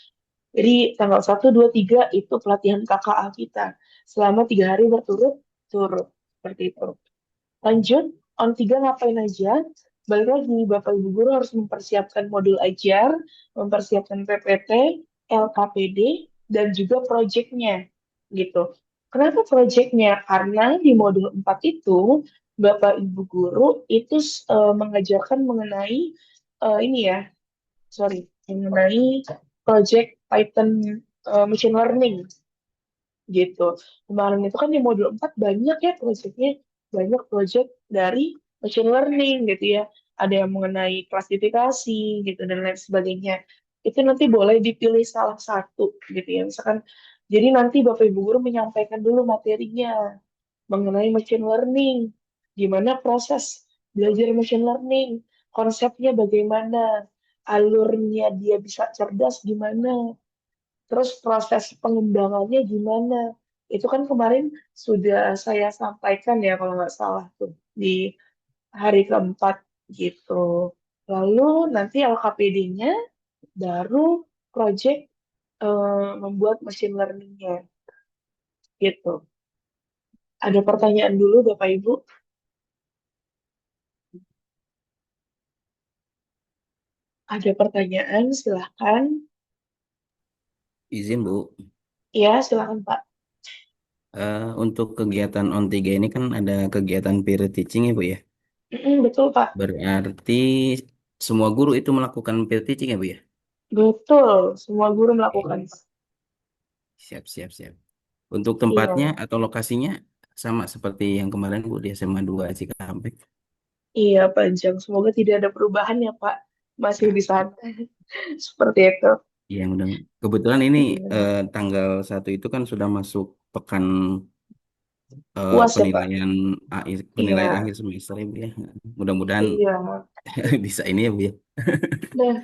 Jadi tanggal 1, 2, 3 itu pelatihan KKA kita selama 3 hari berturut-turut seperti itu. Lanjut, on 3 ngapain aja? Balik lagi, Bapak Ibu Guru harus mempersiapkan modul ajar, mempersiapkan PPT, LKPD, dan juga proyeknya. Gitu. Kenapa proyeknya? Karena di modul 4 itu, Bapak Ibu Guru itu mengajarkan mengenai, ini ya, sorry, mengenai project Python Machine Learning gitu. Kemarin itu kan di modul 4 banyak ya proyeknya, banyak proyek dari machine learning gitu ya. Ada yang mengenai klasifikasi gitu dan lain sebagainya. Itu nanti boleh dipilih salah satu gitu ya. Misalkan jadi nanti Bapak Ibu guru menyampaikan dulu materinya mengenai machine learning. Gimana proses belajar machine learning, konsepnya bagaimana, alurnya dia bisa cerdas gimana, terus proses pengembangannya gimana? Itu kan kemarin sudah saya sampaikan ya kalau nggak salah tuh di hari keempat gitu. Lalu nanti LKPD-nya baru project membuat machine learning-nya gitu. Ada pertanyaan dulu Bapak Ibu? Ada pertanyaan silahkan. Izin Bu. Ya silahkan Pak. Untuk kegiatan on 3 ini kan ada kegiatan peer teaching ya Bu ya. Betul Pak. Berarti semua guru itu melakukan peer teaching ya Bu ya. Betul. Semua guru Oke. melakukan. Siap siap siap. Untuk tempatnya Iya. atau lokasinya sama seperti yang kemarin Bu di SMA 2 Cikampek. Iya, Panjang. Semoga tidak ada perubahan ya, Pak. Masih Nah, di sana. Seperti itu. yang udah kebetulan ini Iya. tanggal 1 itu kan sudah masuk pekan UAS ya, Pak? penilaian Iya. akhir semester ya Bu ya. Mudah-mudahan Iya. bisa ini ya Bu ya. Nah,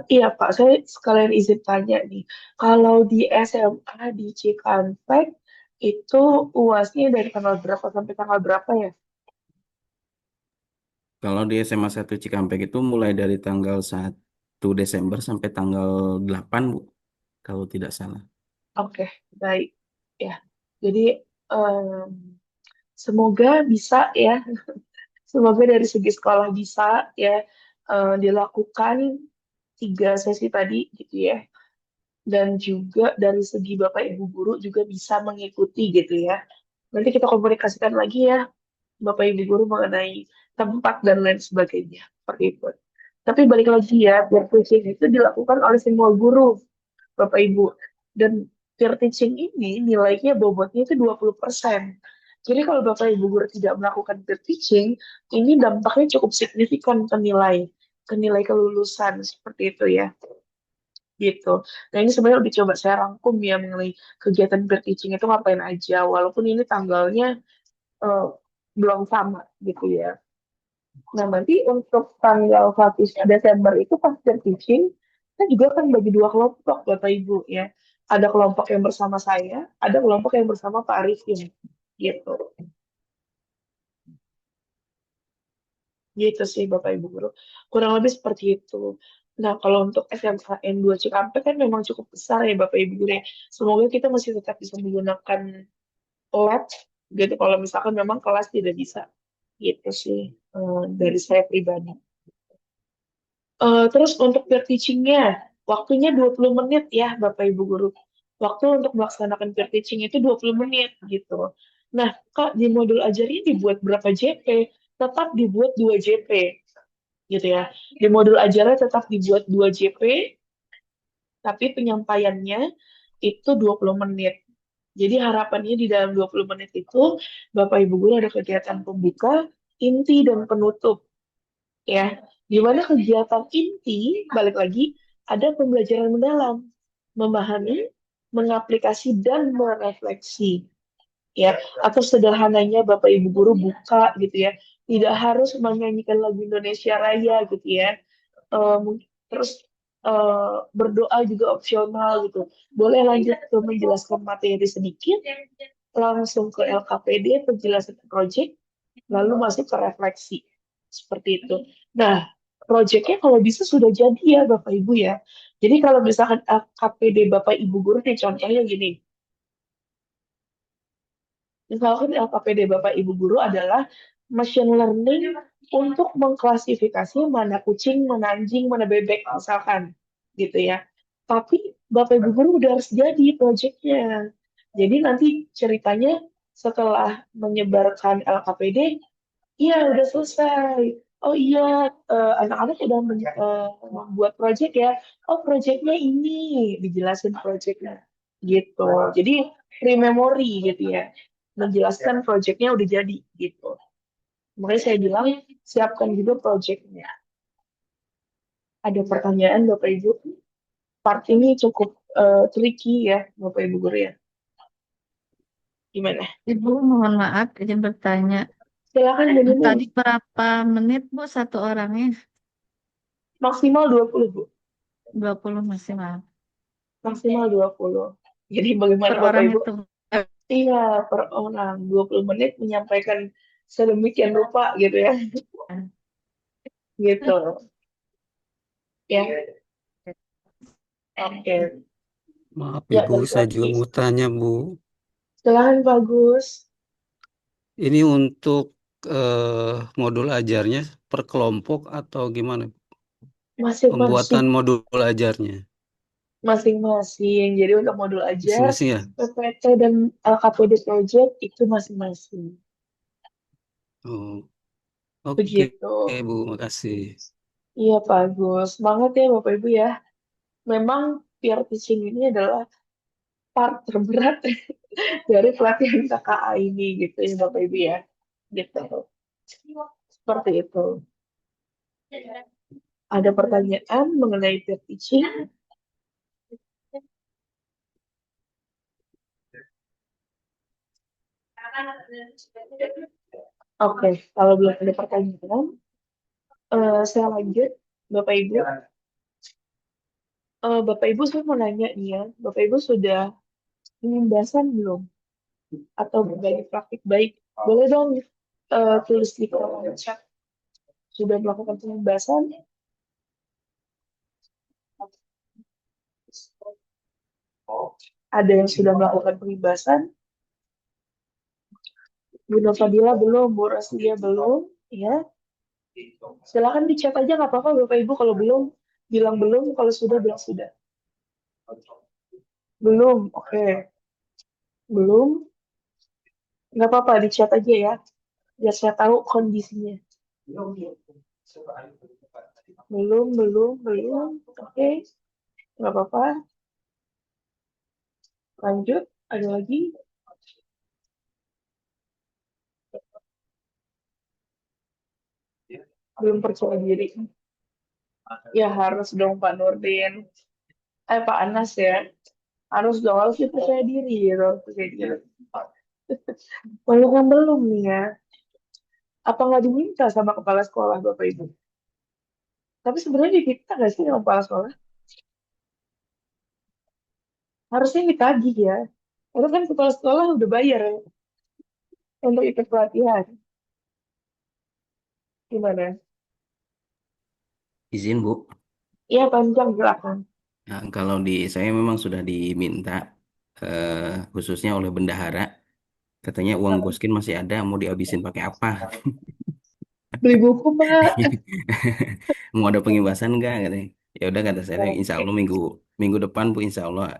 iya, Pak. Saya sekalian izin tanya nih. Kalau di SMA di Cikampek, itu UASnya dari tanggal berapa sampai tanggal berapa ya? Kalau di SMA 1 Cikampek itu mulai dari tanggal 1 Desember sampai tanggal 8 Bu, kalau tidak salah. Oke, baik. Ya. Jadi, em, semoga bisa ya. Semoga dari segi sekolah bisa ya dilakukan 3 sesi tadi gitu ya. Dan juga dari segi Bapak Ibu guru juga bisa mengikuti gitu ya. Nanti kita komunikasikan lagi ya Bapak Ibu guru mengenai tempat dan lain sebagainya. Seperti itu. Tapi balik lagi ya, peer teaching itu dilakukan oleh semua guru, Bapak Ibu. Dan peer teaching ini nilainya bobotnya itu 20%. Jadi kalau Bapak Ibu guru tidak melakukan peer teaching, ini dampaknya cukup signifikan ke nilai kelulusan seperti itu ya. Gitu. Nah ini sebenarnya udah coba saya rangkum ya mengenai kegiatan peer teaching itu ngapain aja, walaupun ini tanggalnya eh, belum sama gitu ya. Nah nanti untuk tanggal 1 Desember itu pas peer teaching, kita juga kan bagi 2 kelompok Bapak Ibu ya. Ada kelompok yang bersama saya, ada kelompok yang bersama Pak Arifin. Gitu. Gitu sih Bapak Ibu guru. Kurang lebih seperti itu. Nah, kalau untuk SMKN 2 Cikampek kan memang cukup besar ya Bapak Ibu guru ya. Semoga kita masih tetap bisa menggunakan lab gitu kalau misalkan memang kelas tidak bisa. Gitu sih dari saya pribadi. Terus untuk peer teaching-nya, waktunya 20 menit ya Bapak Ibu guru. Waktu untuk melaksanakan peer teaching itu 20 menit gitu. Nah, Kak, di modul ajarnya dibuat berapa JP? Tetap dibuat 2 JP gitu ya. Di modul ajarnya tetap dibuat 2 JP, tapi penyampaiannya itu 20 menit. Jadi harapannya di dalam 20 menit itu Bapak Ibu guru ada kegiatan pembuka, inti, dan penutup ya. Di mana kegiatan inti, balik lagi, ada pembelajaran mendalam, memahami, mengaplikasi, dan merefleksi ya. Atau sederhananya Bapak Ibu guru buka gitu ya, tidak harus menyanyikan lagu Indonesia Raya gitu ya. Terus berdoa juga opsional gitu. Boleh lanjut ke menjelaskan materi sedikit, langsung ke LKPD, penjelasan project, lalu masuk ke refleksi. Seperti itu. Nah, projectnya kalau bisa sudah jadi ya Bapak Ibu ya. Jadi kalau misalkan LKPD Bapak Ibu guru nih contohnya gini. Misalkan LKPD Bapak Ibu guru adalah machine learning untuk mengklasifikasi mana kucing, mana anjing, mana bebek misalkan gitu ya. Tapi Bapak Ibu guru udah harus jadi proyeknya. Jadi nanti ceritanya setelah menyebarkan LKPD, iya udah selesai. Oh iya, anak-anak udah membuat proyek ya. Oh proyeknya ini, dijelasin proyeknya gitu. Jadi pre-memory gitu ya, menjelaskan proyeknya udah jadi gitu. Makanya saya bilang siapkan juga proyeknya. Ada pertanyaan Bapak Ibu? Part ini cukup tricky ya Bapak Ibu guru ya. Gimana? Ibu mohon maaf izin bertanya. Silakan Bu Nining. Tadi berapa menit Bu satu orangnya? Maksimal 20 Bu. 20 maksimal. Maksimal 20. Jadi bagaimana Per Bapak orang Ibu? itu. Iya, per orang 20 menit menyampaikan sedemikian rupa gitu ya. Gitu. Ya. Oke. Maaf Ya, Ibu, balik saya juga lagi. mau tanya Bu. Silahkan Pak Gus. Ini untuk modul ajarnya per kelompok atau gimana? Masing-masing. Pembuatan modul ajarnya Masing-masing. Jadi untuk modul ajar, masing-masing ya? PPT dan LKPD project itu masing-masing. Oh, oke Begitu. Bu, makasih. Iya Pak Gus. Semangat ya Bapak Ibu ya. Memang peer teaching ini adalah part terberat dari pelatihan KKA ini gitu ya Bapak Ibu ya. Gitu. Seperti itu. Ada pertanyaan mengenai peer teaching? Oke, kalau belum ada pertanyaan, saya lanjut, Bapak Ibu. Bapak Ibu saya mau nanya nih ya, Bapak Ibu sudah penyembasan belum? Atau berbagi praktik baik? Boleh dong tulis di kolom chat. Sudah melakukan penyembasan? Ada yang sudah melakukan penyembasan? Bu Novadila belum, Bu Roslia belum, ya. Silakan di chat aja nggak apa-apa Bapak Ibu, kalau belum bilang belum, kalau sudah bilang sudah. Belum, oke. Belum, nggak apa-apa di chat aja ya, biar saya tahu kondisinya. Belum, oke, nggak apa-apa. Lanjut, ada lagi? Belum percaya diri. Ya harus dong Pak Nurdin. Pak Anas ya. Harus dong, harus percaya diri gitu. Harus percaya diri. Banyak yang belum nih ya. Apa nggak diminta sama kepala sekolah Bapak Ibu? Tapi sebenarnya diminta nggak sih sama kepala sekolah? Harusnya ditagih ya. Karena kan kepala sekolah udah bayar ya, untuk ikut pelatihan. Gimana? Izin, Bu. Iya panjang silakan. Nah, kalau di saya memang sudah diminta khususnya oleh bendahara, katanya uang Apa? boskin masih ada, mau dihabisin pakai apa? Beli buku Pak. Mau ada pengimbasan enggak katanya. Ya udah kata saya, insya Oke. Allah minggu minggu depan Bu, insya Allah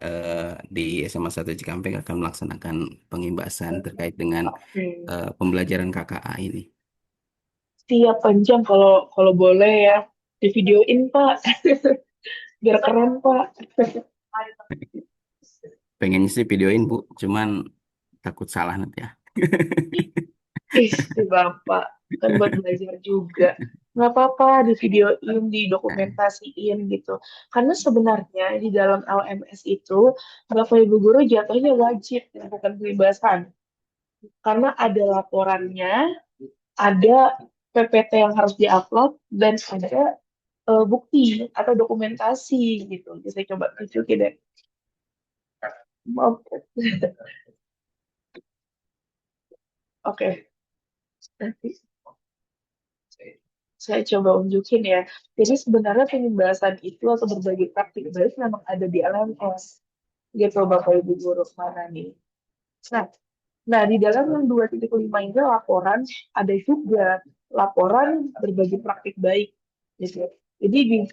di SMA 1 Cikampek akan melaksanakan pengimbasan terkait dengan Oke. pembelajaran KKA ini. Siap panjang kalau kalau boleh ya. Di videoin Pak. Biar keren Pak. Pengennya sih videoin Bu, cuman takut salah nanti ya. Ih, si Bapak. Kan buat belajar juga. Nggak apa-apa di videoin, didokumentasiin gitu. Karena sebenarnya di dalam LMS itu, Bapak Ibu Guru jatuhnya wajib melakukan pembebasan. Karena ada laporannya, ada PPT yang harus diupload, dan ada bukti atau dokumentasi gitu. Jadi saya coba tunjukin deh. Maaf. Oke, nanti saya coba unjukin ya. Jadi sebenarnya pembahasan itu atau berbagi praktik baik memang ada di LMS. Gitu Bapak Ibu Guru mana nih. Nah, nah di dalam yang 2.5 ini laporan ada juga laporan berbagi praktik baik. Gitu. Jadi di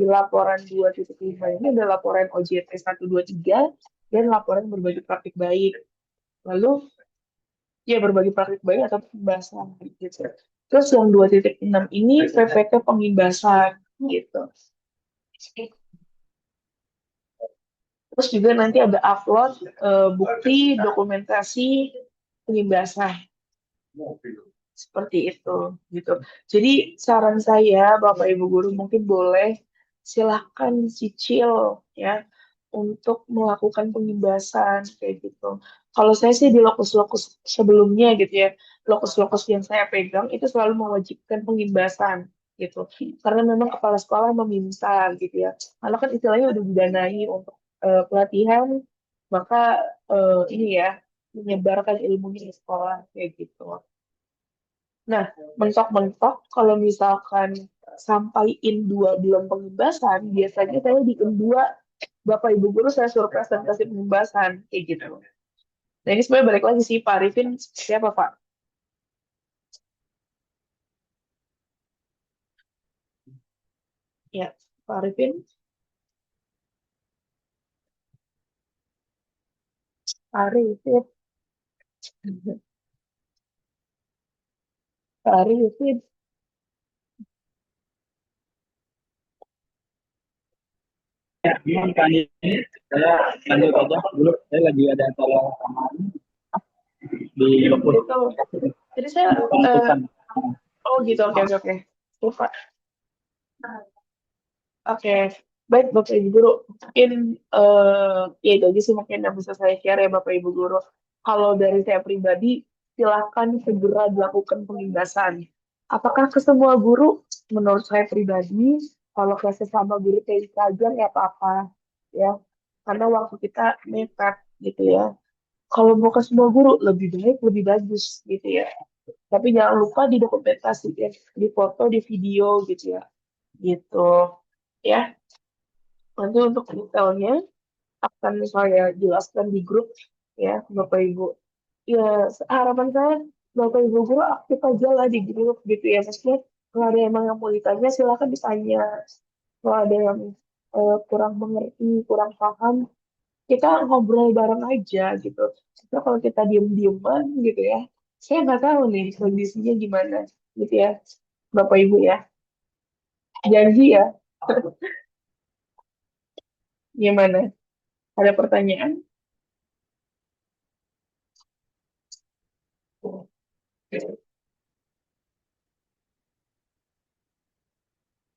laporan 2.5 ini ada laporan OJT 123 dan laporan berbagi praktik baik. Lalu ya berbagi praktik baik atau pembahasan gitu. Terus yang 2.6 ini PPT pengimbasan gitu. Terus juga nanti ada upload bukti dokumentasi pengimbasan seperti itu gitu. Jadi saran saya Bapak Ibu Guru mungkin boleh silahkan cicil ya untuk melakukan pengimbasan kayak gitu. Kalau saya sih di lokus-lokus sebelumnya gitu ya, lokus-lokus yang saya pegang itu selalu mewajibkan pengimbasan gitu. Karena memang kepala sekolah meminta gitu ya. Karena kan istilahnya udah didanai untuk pelatihan, maka ini ya menyebarkan ilmunya di sekolah kayak gitu. Nah, mentok-mentok kalau misalkan sampaiin 2 bulan pengimbasan, biasanya saya di dua Bapak Ibu Guru saya suruh presentasi pembahasan kayak gitu. Nah ini sebenarnya balik lagi sih Pak Arifin siapa Pak? Ya, Pak Arifin. Pak Arifin. Pak Arifin. Ya, memang kan ini saya lanjut aja dulu. Saya lagi ada acara sama di lokus. Gitu. Jadi saya Pemasukan. oh gitu oke. Lupa. Oke, baik Bapak Ibu Guru. Mungkin ya itu aja sih mungkin yang bisa saya share ya Bapak Ibu Guru. Kalau dari saya pribadi, silakan segera dilakukan pengimbasan. Apakah ke semua guru? Menurut saya pribadi, kalau ke sesama guru kayak pelajar ya apa-apa ya. Karena waktu kita mepet gitu ya. Kalau mau ke semua guru lebih baik, lebih bagus gitu ya. Tapi jangan lupa didokumentasikan, di foto, di video gitu ya. Gitu ya. Nanti untuk detailnya akan saya jelaskan di grup ya Bapak Ibu. Ya harapan saya Bapak Ibu guru aktif aja lah di grup gitu ya. Maksudnya Kalau ada emang yang mau ditanya, silakan ditanya. Kalau ada yang kurang mengerti, kurang paham, kita ngobrol bareng aja gitu. Karena kalau kita diem-dieman gitu ya, saya nggak tahu nih kondisinya gimana gitu ya, Bapak Ibu ya. Janji ya, gimana? Ada pertanyaan?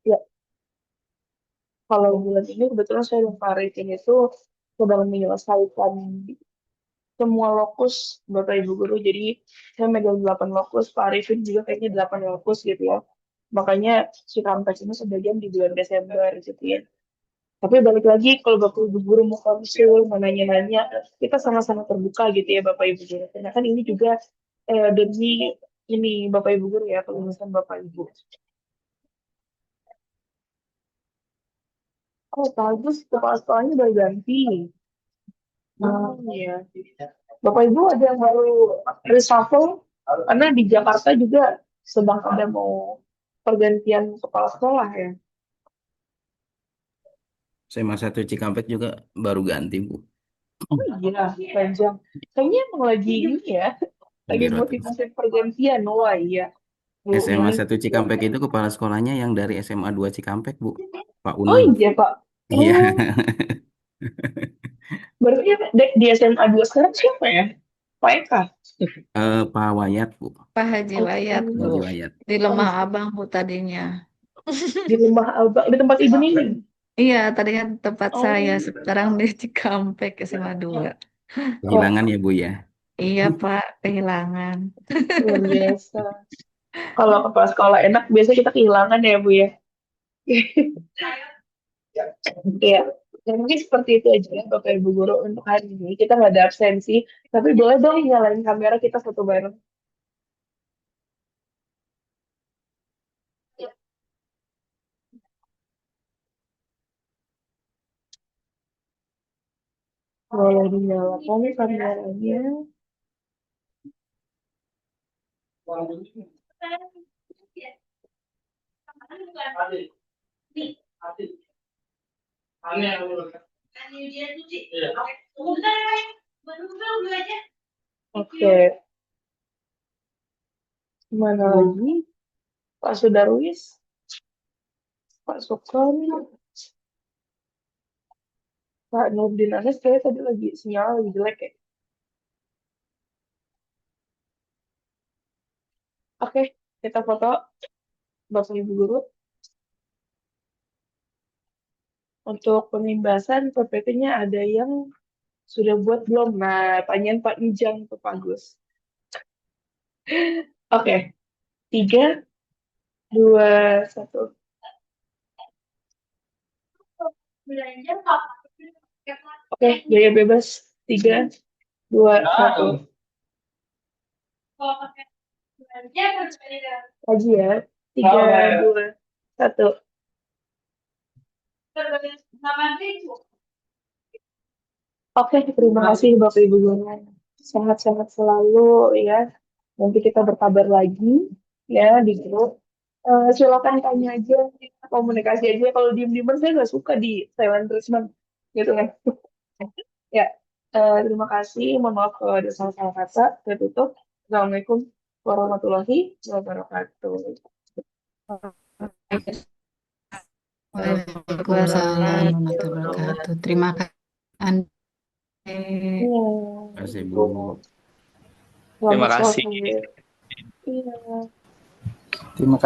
Ya, kalau bulan ini kebetulan saya dan Pak Arifin itu sedang menyelesaikan semua lokus Bapak Ibu Guru. Jadi saya megang 8 lokus, Pak Arifin juga kayaknya 8 lokus gitu ya. Makanya Cikampek ini sebagian di bulan Desember gitu ya. Tapi balik lagi kalau Bapak Ibu Guru mau konsul, mau nanya-nanya, kita sama-sama terbuka gitu ya Bapak Ibu Guru. Karena kan ini juga demi ini Bapak Ibu Guru ya, kelulusan Bapak Ibu. Oh, bagus, kepala sekolahnya baru ganti. Oh, iya. Bapak Ibu ada yang baru reshuffle? Karena di Jakarta juga sedang ada mau pergantian kepala sekolah ya. SMA 1 Cikampek juga baru ganti, Bu. Oh iya, panjang. Kayaknya emang lagi ini ya, lagi Lagi rotasi. motivasi pergantian. Wah iya. Bu, SMA ini. 1 Cikampek itu kepala sekolahnya yang dari SMA 2 Cikampek, Bu. Pak Oh Unang. iya Pak. Iya. Oh, berarti di SMA 2 sekarang siapa ya? Pak Eka? Pak Wayat, Bu. Pak Haji Oh, Wayat, Bu. Haji Wayat. Di Lemah Abang, Bu, tadinya. di rumah Abang, di tempat Ibu Nining. Iya, tadinya tempat saya. Oh, Sekarang di Cikampek SMA 2. wah, Kehilangan ya, Bu ya. Iya, Pak, kehilangan. luar biasa. Kalau kepala sekolah enak, biasanya kita kehilangan ya Bu ya. Iya. Ya, mungkin seperti itu aja ya Bapak Ibu Guru untuk hari ini. Kita nggak ada absensi, tapi boleh dong nyalain kamera kita satu bareng. Boleh dinyalakan kameranya. Oke, mana lagi? Pak Sudarwis, Pak Sukron, Pak Nurdin Anes kayaknya tadi lagi sinyal lagi jelek ya. Oke, kita foto Bapak Ibu Guru. Untuk pemimbasan PPT-nya ada yang sudah buat belum? Nah, tanyain Pak Nijang tuh Pak Gus. Oke, 3, 2, 1. Oke, gaya bebas. 3, 2, 1. Lagi ya. 3, 2, 1. Oke, terima kasih Bapak Ibu Guru. Sehat-sehat selalu ya. Nanti kita berkabar lagi ya di grup. Silakan tanya aja, komunikasi aja. Kalau diem-dieman saya nggak suka di silent treatment gitu kan. Ya, terima kasih. Mohon maaf kalau ada salah-salah kata. Saya tutup. Assalamualaikum warahmatullahi wabarakatuh. Waalaikumsalam warahmatullahi wabarakatuh. Terima kasih. Iya. Terima kasih, Bu. Selamat Terima kasih. sore. Iya. Terima kasih.